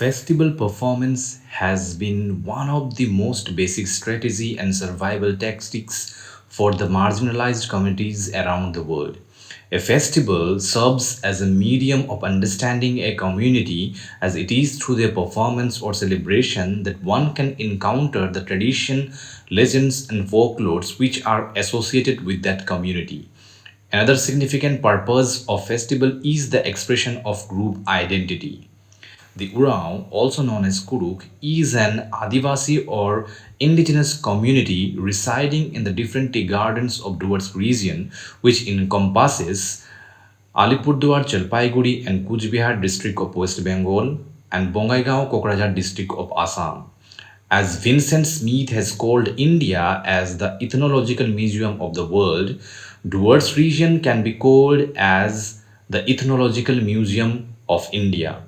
Festival performance has been one of the most basic strategy and survival tactics for the marginalized communities around the world. A festival serves as a medium of understanding a community as it is through their performance or celebration that one can encounter the tradition, legends and folklores which are associated with that community. Another significant purpose of festival is the expression of group identity. The Oraon, also known as Kurukh, is an Adivasi or indigenous community residing in the different tea gardens of Dooars region, which encompasses Alipurduar, Jalpaiguri, and Kuch Bihar district of West Bengal, and Bongaigaon, Kokrajhar district of Assam. As Vincent Smith has called India as the ethnological museum of the world, Dooars region can be called as the ethnological museum of India.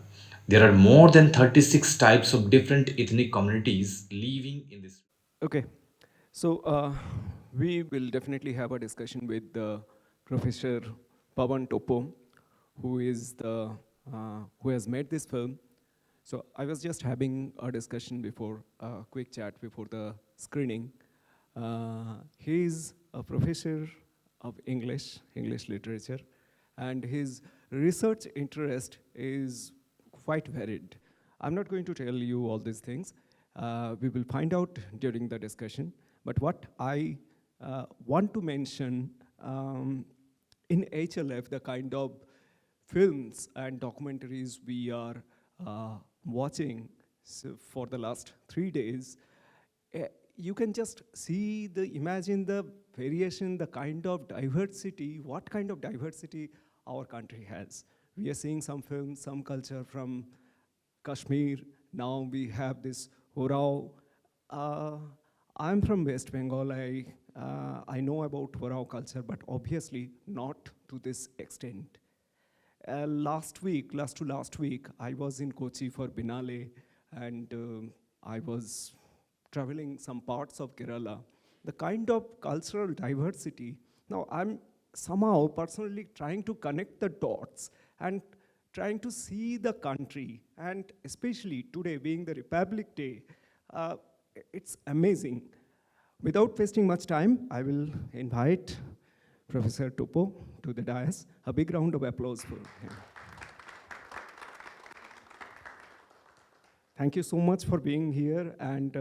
There are more than 36 types of different ethnic communities living in this. Okay, so we will definitely have a discussion with Professor Pawan Toppo, who has made this film. So I was just having a discussion before, a quick chat before the screening. He's a professor of English literature, and his research interest is quite varied. I'm not going to tell you all these things. We will find out during the discussion. But what I want to mention in HLF, the kind of films and documentaries we are watching for the last 3 days, you can just imagine the variation, the kind of diversity, what kind of diversity our country has. We are seeing some films, some culture from Kashmir. Now we have this Oraon. I'm from West Bengal. I know about Oraon culture, but obviously not to this extent. Last to last week, I was in Kochi for Binale, and I was traveling some parts of Kerala. The kind of cultural diversity, now I'm somehow personally trying to connect the dots and trying to see the country, and especially today being the Republic Day, it's amazing. Without wasting much time, I will invite Professor Toppo to the dais. A big round of applause for him. Thank you so much for being here and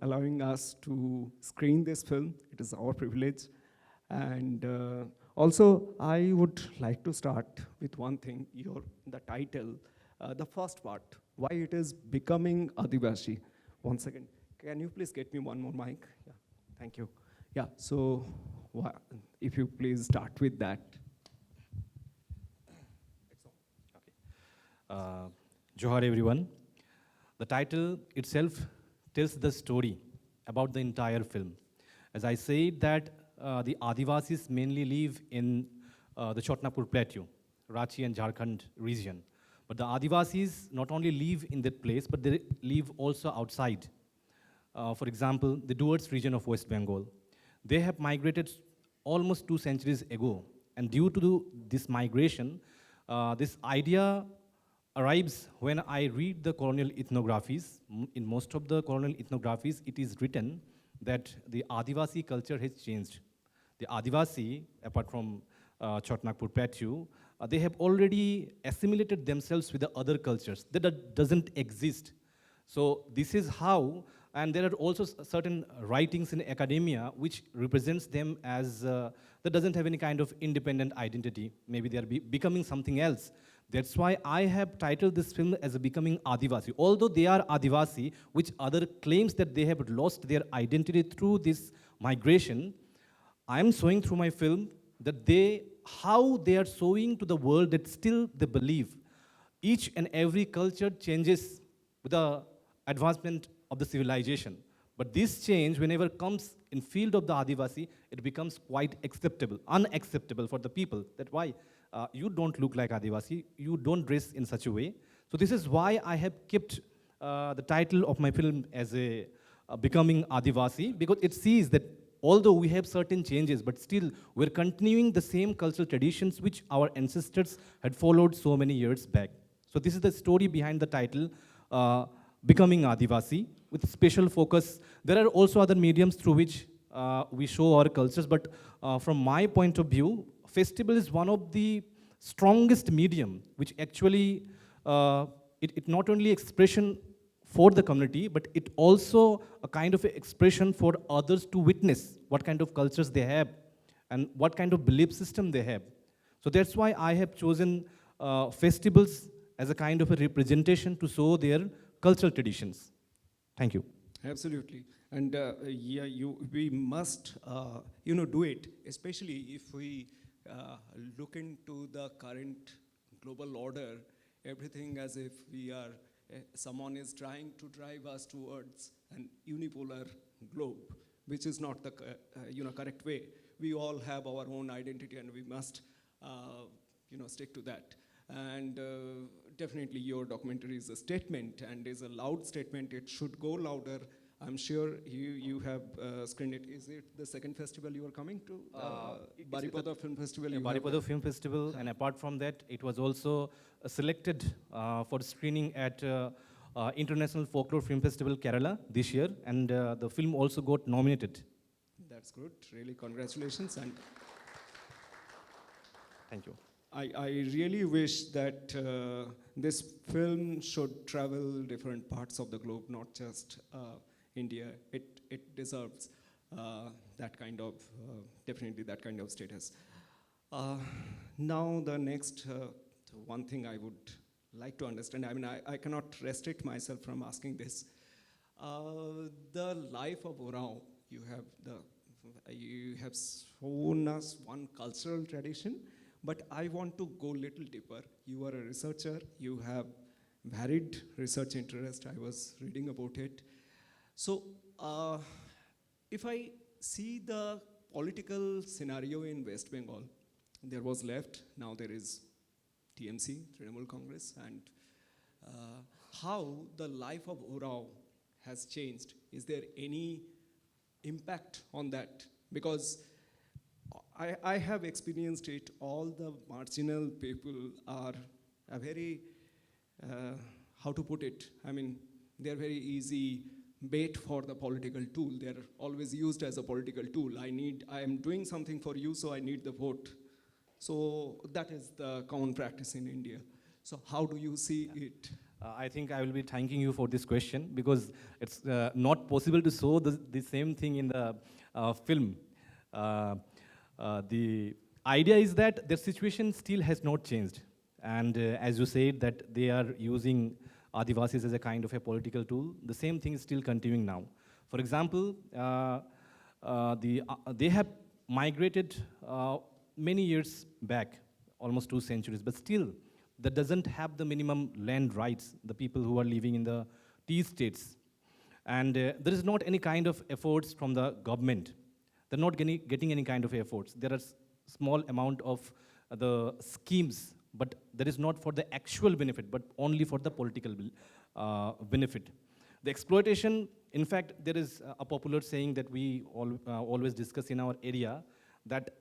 allowing us to screen this film. It is our privilege. And also, I would like to start with one thing, the title, the first part, why it is becoming Adivasi. Once again, can you please get me one more mic? Yeah, thank you. Yeah, so if you please start with that. Johar everyone. The title itself tells the story about the entire film. As I said that the Adivasis mainly live in the Chotnagpur Plateau, Ranchi and Jharkhand region. But the Adivasis not only live in that place, but they live also outside. For example, the Dooars region of West Bengal. They have migrated almost 2 centuries ago. And due to this migration, this idea arrives when I read the colonial ethnographies. In most of the colonial ethnographies, it is written that the Adivasi culture has changed. The Adivasi, apart from Chotnagpur Plateau, they have already assimilated themselves with the other cultures. That doesn't exist. So this is how, and there are also certain writings in academia which represents them as, that doesn't have any kind of independent identity. Maybe they are becoming something else. That's why I have titled this film as Becoming Adivasi. Although they are Adivasi, which other claims that they have lost their identity through this migration, I'm showing through my film that how they are showing to the world that still they believe. Each and every culture changes with the advancement of the civilization. But this change, whenever comes in field of the Adivasi, it becomes quite unacceptable for the people. That why you don't look like Adivasi, you don't dress in such a way. So this is why I have kept the title of my film as Becoming Adivasi, because it sees that although we have certain changes, but still we're continuing the same cultural traditions which our ancestors had followed so many years back. So this is the story behind the title, Becoming Adivasi, with special focus. There are also other mediums through which we show our cultures, but from my point of view, festival is one of the strongest medium which actually it not only expression for the community, but it also a kind of expression for others to witness what kind of cultures they have and what kind of belief system they have. So that's why I have chosen festivals as a kind of a representation to show their cultural traditions. Thank you. Absolutely. And yeah, we must, do it, especially if we look into the current global order, everything as if we are, someone is trying to drive us towards an unipolar globe, which is not the correct way. We all have our own identity and we must stick to that. And definitely your documentary is a statement and is a loud statement. It should go louder. I'm sure you have screened it. Is it the second festival you are coming to? Baripada Film Festival? Baripada Film Festival, and apart from that, it was also selected for screening at International Folklore Film Festival, Kerala this year, and the film also got nominated. That's good. Really, congratulations. And thank you. I really wish that this film should travel different parts of the globe, not just India. It deserves that kind of, definitely that kind of status. Now the next one thing I would like to understand, I mean, I cannot restrict myself from asking this. The life of Oraon, you have shown us one cultural tradition, but I want to go a little deeper. You are a researcher, you have varied research interest, I was reading about it. So if I see the political scenario in West Bengal, there was left, now there is TMC, Trinamool Congress, and how the life of Oraon has changed. Is there any impact on that? Because I have experienced it. All the marginal people are a very, how to put it, I mean, they're very easy bait for the political tool. They're always used as a political tool. I am doing something for you, so I need the vote. So that is the common practice in India. So how do you see it? I think I will be thanking you for this question because it's not possible to show the same thing in the film. The idea is that their situation still has not changed. And as you said, that they are using Adivasis as a kind of a political tool. The same thing is still continuing now. For example, they have migrated many years back, almost 2 centuries, but still, that doesn't have the minimum land rights, the people who are living in the tea states. And there is not any kind of efforts from the government. They're not getting any kind of efforts. There are small amount of the schemes, but that is not for the actual benefit, but only for the political benefit. The exploitation, in fact, there is a popular saying that we always discuss in our area, that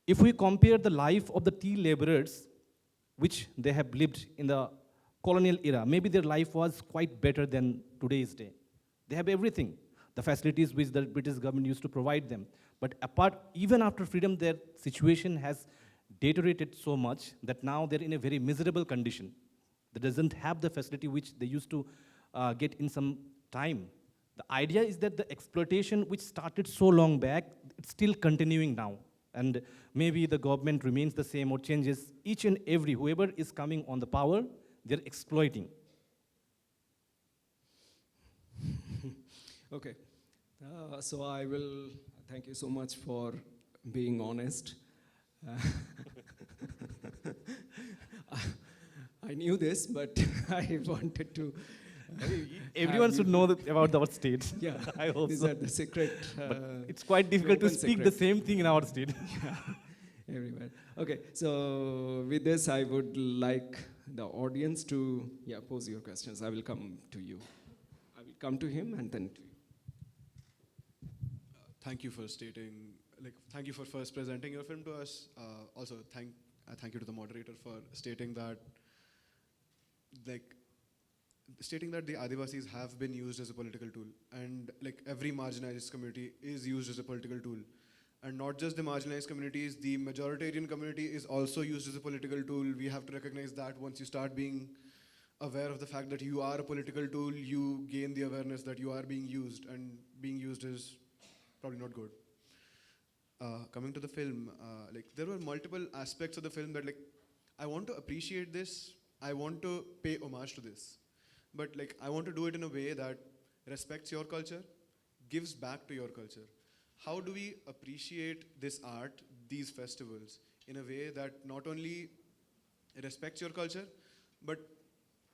if we compare the life of the tea laborers, which they have lived in the colonial era, maybe their life was quite better than today's day. They have everything, the facilities which the British government used to provide them. But even after freedom, their situation has deteriorated so much that now they're in a very miserable condition. They doesn't have the facility which they used to get in some time. The idea is that the exploitation which started so long back, it's still continuing now. And maybe the government remains the same or changes. Each and every, whoever is coming on the power, they're exploiting. Okay, so I will thank you so much for being honest. I knew this, but I wanted to. Everyone should know about our state. Yeah, I hope these so. are the secret. But it's quite difficult to speak secret. the same thing in our state. Yeah, everywhere. Okay, so with this, I would like the audience to pose your questions. I will come to you. I will come to him and then to you. Thank you for thank you for first presenting your film to us. Also, thank you to the moderator for stating that like stating that the Adivasis have been used as a political tool, and like every marginalized community is used as a political tool. And not just the marginalized communities, the majoritarian community is also used as a political tool. We have to recognize that once you start being aware of the fact that you are a political tool, you gain the awareness that you are being used, and being used is probably not good. Coming to the film, like there were multiple aspects of the film that like I want to appreciate this, I want to pay homage to this, but like I want to do it in a way that respects your culture, gives back to your culture. How do we appreciate this art, these festivals, in a way that not only respects your culture, but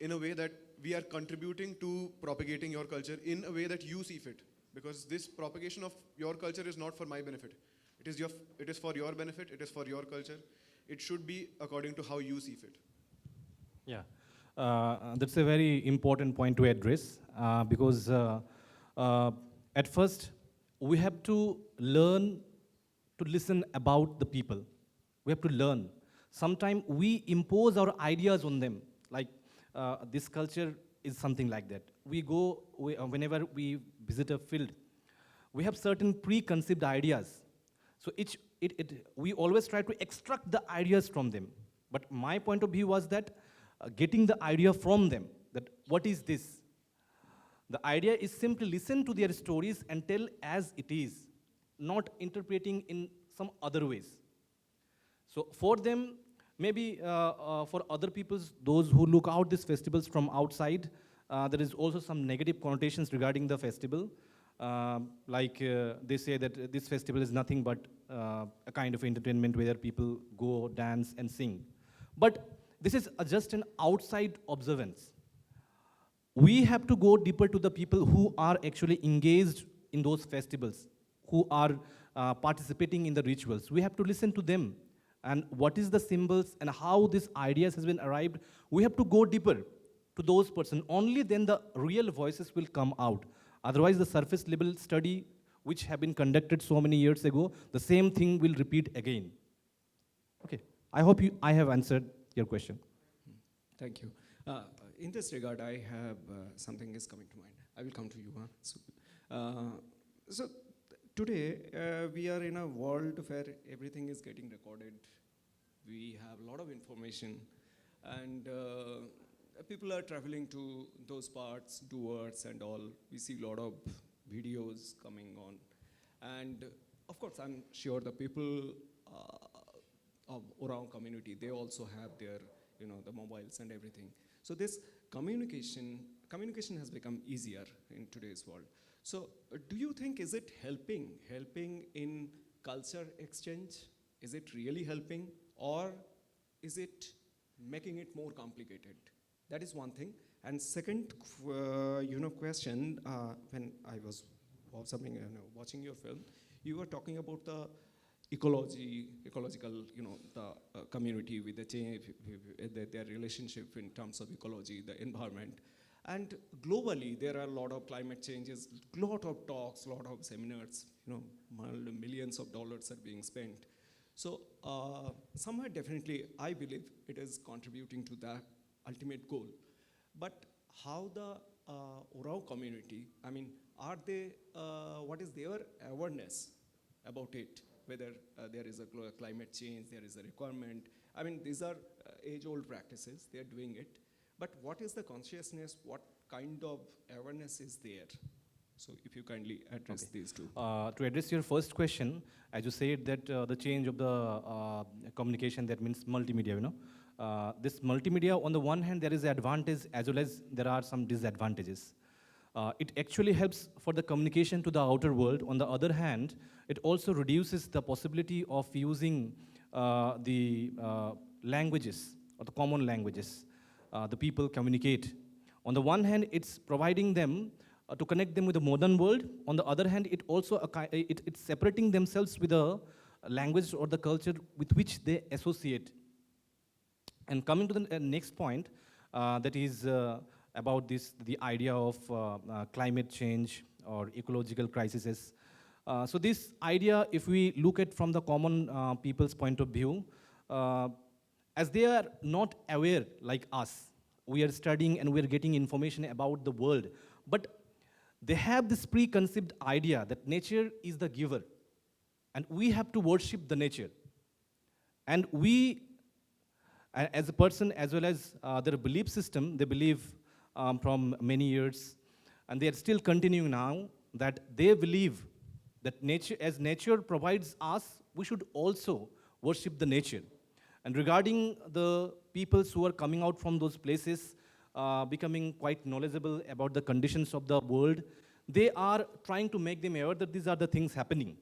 in a way that we are contributing to propagating your culture in a way that you see fit? Because this propagation of your culture is not for my benefit. It is for your benefit, it is for your culture. It should be according to how you see fit. Yeah, that's a very important point to address because at first we have to learn to listen about the people. We have to learn. Sometimes we impose our ideas on them, like this culture is something like that. Whenever we visit a field, we have certain preconceived ideas. So we always try to extract the ideas from them. But my point of view was that getting the idea from them, that what is this? The idea is simply listen to their stories and tell as it is, not interpreting in some other ways. So for them, maybe for other peoples, those who look out these festivals from outside, there is also some negative connotations regarding the festival. They say that this festival is nothing but a kind of entertainment where people go, dance, and sing. But this is just an outside observance. We have to go deeper to the people who are actually engaged in those festivals, who are participating in the rituals. We have to listen to them. And what is the symbols and how these ideas has been arrived, we have to go deeper to those persons. Only then the real voices will come out. Otherwise, the surface level study, which have been conducted so many years ago, the same thing will repeat again. Okay, I hope I have answered your question. Thank you. In this regard, I have something is coming to mind. I will come to you. So today, we are in a world where everything is getting recorded. We have a lot of information, and people are traveling to those parts, Dooars and all. We see a lot of videos coming on. And of course, I'm sure the people of Oraon community, they also have their, the mobiles and everything. So this communication has become easier in today's world. So do you think, is it helping in culture exchange? Is it really helping, or is it making it more complicated? That is one thing. And second, question, when I was watching your film, you were talking about the ecological, the community with the change, their relationship in terms of ecology, the environment. And globally, there are a lot of climate changes, a lot of talks, a lot of seminars, millions of dollars are being spent. So somewhere definitely, I believe it is contributing to that ultimate goal. But how the Oraon community, are they, what is their awareness about it? Whether there is a climate change, there is a requirement. These are age-old practices, they are doing it. But what is the consciousness, what kind of awareness is there? So if you kindly address these two. To address your first question, as you said that the change of the communication, that means multimedia, this multimedia, on the one hand, there is an advantage as well as there are some disadvantages. It actually helps for the communication to the outer world. On the other hand, it also reduces the possibility of using the languages or the common languages the people communicate. On the one hand, it's providing them to connect them with the modern world. On the other hand, it also it's separating themselves with the language or the culture with which they associate. And coming to the next point, that is about the idea of climate change or ecological crises. So this idea, if we look at from the common people's point of view, as they are not aware like us, we are studying and we are getting information about the world. But they have this preconceived idea that nature is the giver, and we have to worship the nature. And we, as a person, as well as their belief system, they believe from many years, and they are still continuing now, that they believe that nature, as nature provides us, we should also worship the nature. And regarding the peoples who are coming out from those places, becoming quite knowledgeable about the conditions of the world, they are trying to make them aware that these are the things happening.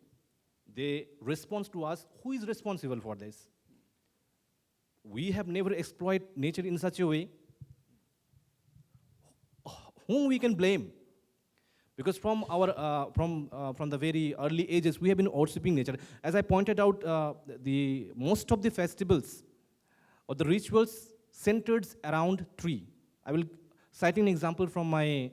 They respond to us, who is responsible for this? We have never exploited nature in such a way. Whom we can blame? Because from the very early ages, we have been worshiping nature. As I pointed out, the most of the festivals or the rituals centered around tree. I will cite an example from my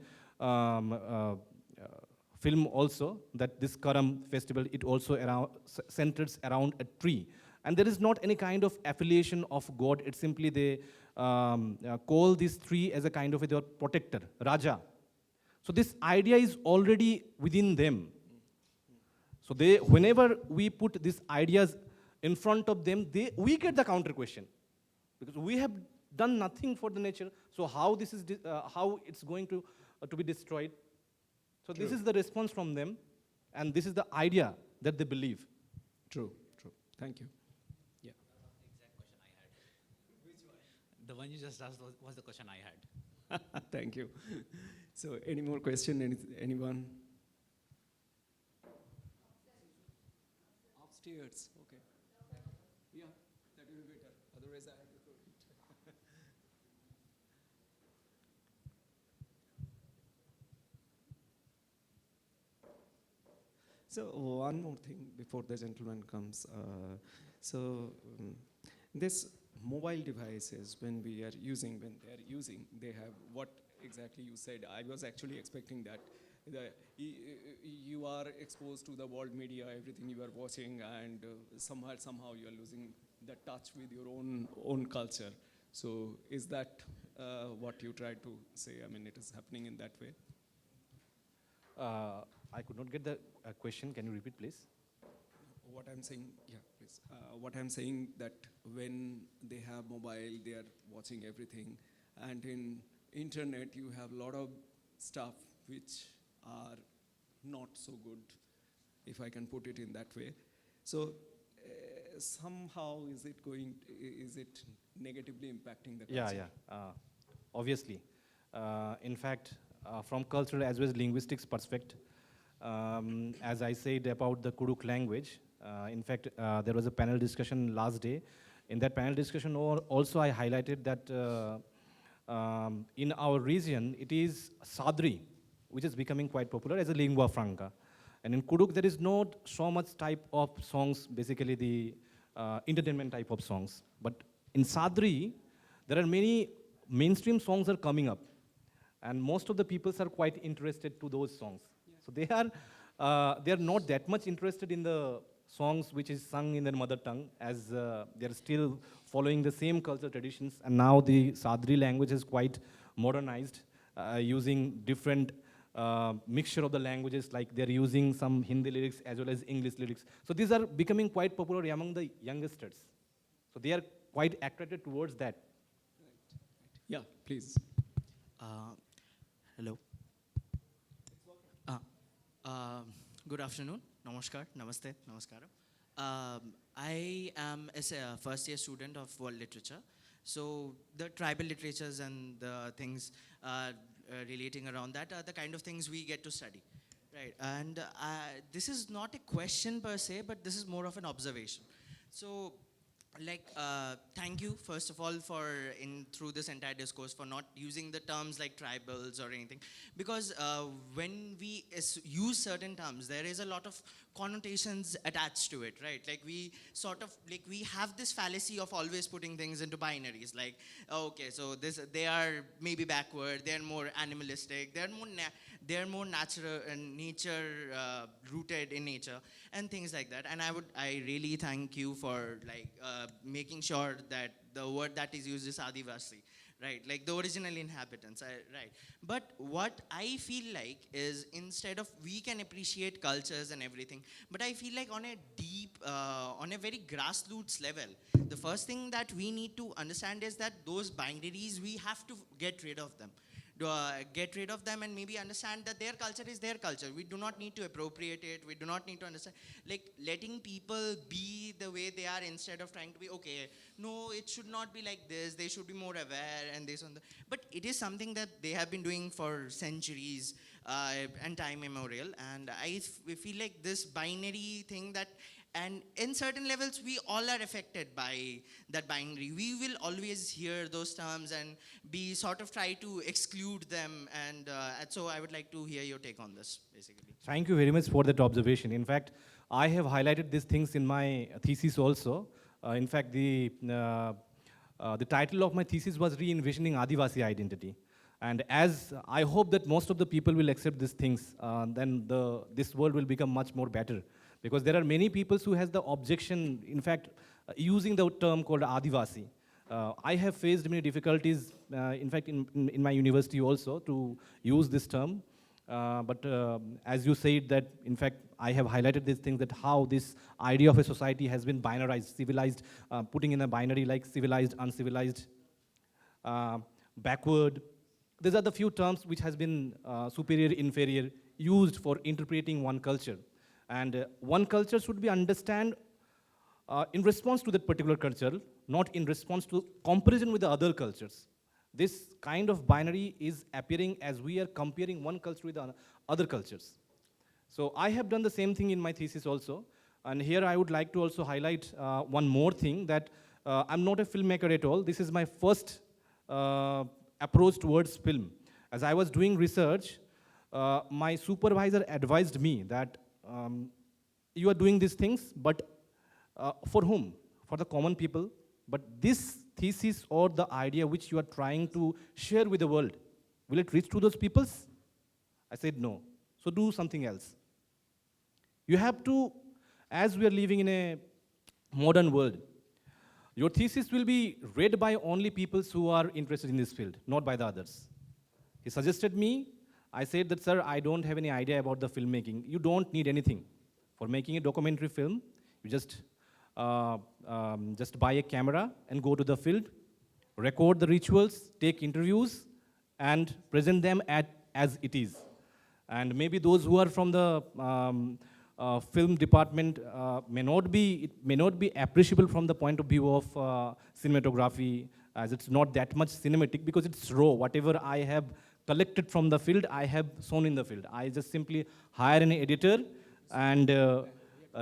film also, that this Karam festival, it also centers around a tree. And there is not any kind of affiliation of God. It's simply they call this tree as a kind of their protector, Raja. So this idea is already within them. So whenever we put these ideas in front of them, we get the counter question, because we have done nothing for the nature. So how how it's going to be destroyed? So True. This is the response from them, and this is the idea that they believe. True, true. Thank you. Yeah. Exact question I had. Which one? The one you just asked was the question I had. Thank you. So, any more question? Anyone? Upstairs. Okay. Yeah, that will be better. Otherwise, I have to throw it. So, one more thing before the gentleman comes. This mobile devices, when they are using, they have what exactly you said. I was actually expecting that you are exposed to the world media, everything you are watching, and somehow you are losing the touch with your own culture. So is that what you tried to say? I mean, it is happening in that way. I could not get the question. Can you repeat, please? What I'm saying, yeah, please. What I'm saying that when they have mobile, they are watching everything, and in internet you have a lot of stuff which are not so good, if I can put it in that way. So somehow is it negatively impacting the culture? Yeah. Obviously. In fact, from cultural as well as linguistics perspective, as I said about the Kurukh language, in fact, there was a panel discussion last day. In that panel discussion also I highlighted that in our region, it is Sadri, which is becoming quite popular as a lingua franca. And in Kurukh, there is not so much type of songs, basically the entertainment type of songs. But in Sadri, there are many mainstream songs are coming up. And most of the peoples are quite interested to those songs. Yeah. So they are not that much interested in the songs which is sung in their mother tongue, as they are still following the same cultural traditions. And now the Sadri language is quite modernized, using different mixture of the languages, like they're using some Hindi lyrics as well as English lyrics. So these are becoming quite popular among the youngsters. So they are quite attracted towards that. Right. Yeah, please. Hello. Good afternoon. Namaskar. Namaste. Namaskaram. I am a first-year student of world literature. So the tribal literatures and the things relating around that are the kind of things we get to study. Right. And this is not a question per se, but this is more of an observation. So, thank you first of all for through this entire discourse for not using the terms like tribals or anything, because when we use certain terms, there is a lot of connotations attached to it, right? Like we have this fallacy of always putting things into binaries, like, okay, so they are maybe backward, they're more animalistic, they're more natural and nature rooted in nature and things like that. And I really thank you for making sure that the word that is used is Adivasi, right? Like the original inhabitants, right? But what I feel like is, instead of, we can appreciate cultures and everything, but I feel like on a deep, on a very grassroots level, the first thing that we need to understand is that those binaries, we have to get rid of them. Get rid of them and maybe understand that their culture is their culture. We do not need to appropriate it. We do not need to understand, like letting people be the way they are, instead of trying to be, okay, no, it should not be like this, they should be more aware and this and that. But it is something that they have been doing for centuries, and time immemorial. And I feel like this binary thing, that, and in certain levels we all are affected by that binary. We will always hear those terms and be sort of try to exclude them. And so I would like to hear your take on this, basically. Thank you very much for that observation. In fact, I have highlighted these things in my thesis also. In fact, the title of my thesis was Re-envisioning Adivasi Identity. And as I hope that most of the people will accept these things, then this world will become much more better. Because there are many people who has the objection, in fact, using the term called Adivasi. I have faced many difficulties, in fact, in my university also, to use this term. But as you said that, in fact, I have highlighted these things, that how this idea of a society has been binarized, civilized, putting in a binary like civilized, uncivilized, backward. These are the few terms which has been superior, inferior, used for interpreting one culture. And one culture should be understand in response to that particular culture, not in response to comparison with the other cultures. This kind of binary is appearing as we are comparing one culture with other cultures. So I have done the same thing in my thesis also. And here I would like to also highlight one more thing, that I'm not a filmmaker at all. This is my first approach towards film. As I was doing research, my supervisor advised me that you are doing these things, but for whom? For the common people. But this thesis or the idea which you are trying to share with the world, will it reach to those peoples? I said no. So do something else. You have to, as we are living in a modern world, your thesis will be read by only people who are interested in this field, not by the others. He suggested me. I said that, sir, I don't have any idea about the filmmaking. You don't need anything. For making a documentary film, you just buy a camera and go to the field, record the rituals, take interviews, and present them as it is. And maybe those who are from the film department it may not be appreciable from the point of view of cinematography, as it's not that much cinematic, because it's raw. Whatever I have collected from the field, I have shown in the field. I just simply hire an editor and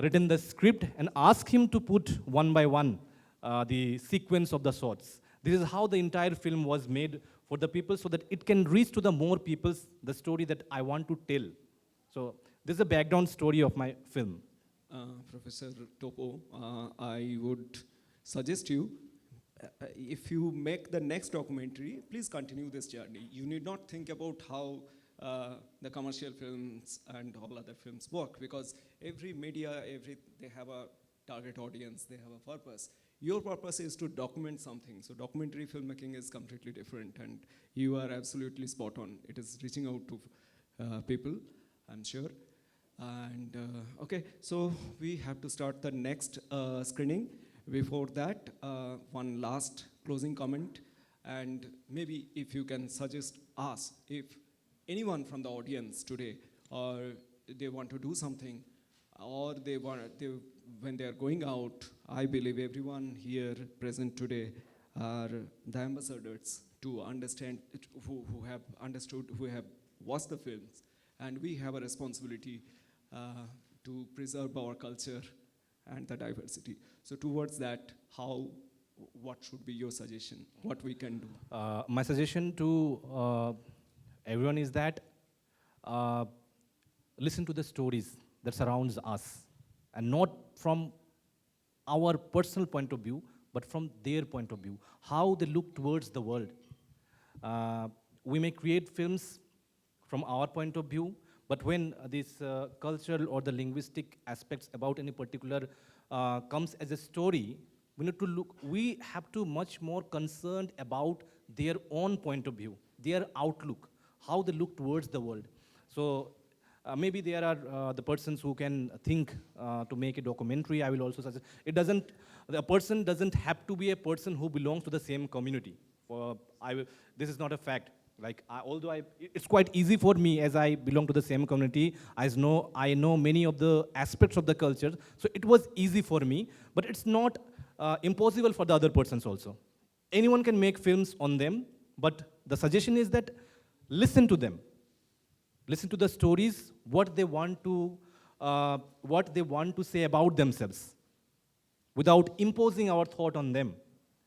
written the script and ask him to put one by one the sequence of the shots. This is how the entire film was made for the people, so that it can reach to the more people the story that I want to tell. So this is the background story of my film. Professor Toppo, I would suggest you, if you make the next documentary, please continue this journey. You need not think about how the commercial films and all other films work, because every media, they have a target audience, they have a purpose. Your purpose is to document something. So documentary filmmaking is completely different, and you are absolutely spot on. It is reaching out to people, I'm sure. And okay, so we have to start the next screening. Before that, one last closing comment, and maybe if you can suggest us, if anyone from the audience today, or they want to do something, or when they are going out, I believe everyone here present today are the ambassadors to understand, who have understood, who have watched the films, and we have a responsibility to preserve our culture and the diversity. So towards that, what should be your suggestion? What we can do? My suggestion to everyone is that listen to the stories that surrounds us, and not from our personal point of view, but from their point of view, how they look towards the world. We may create films from our point of view, but when this cultural or the linguistic aspects about any particular comes as a story, we have to much more concerned about their own point of view, their outlook, how they look towards the world. So maybe there are the persons who can think to make a documentary. I will also suggest, the person doesn't have to be a person who belongs to the same community. This is not a fact. Like, it's quite easy for me, as I belong to the same community. I know many of the aspects of the culture, so it was easy for me. But it's not impossible for the other persons also. Anyone can make films on them, but the suggestion is that listen to them, listen to the stories, what they want to say about themselves, without imposing our thought on them.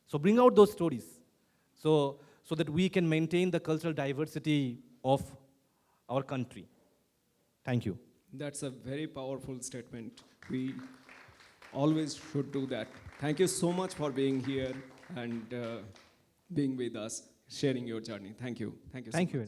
So bring out those stories, so that we can maintain the cultural diversity of our country. Thank you. That's a very powerful statement. We always should do that. Thank you so much for being here and being with us, sharing your journey. Thank you. Thank you. Thank you.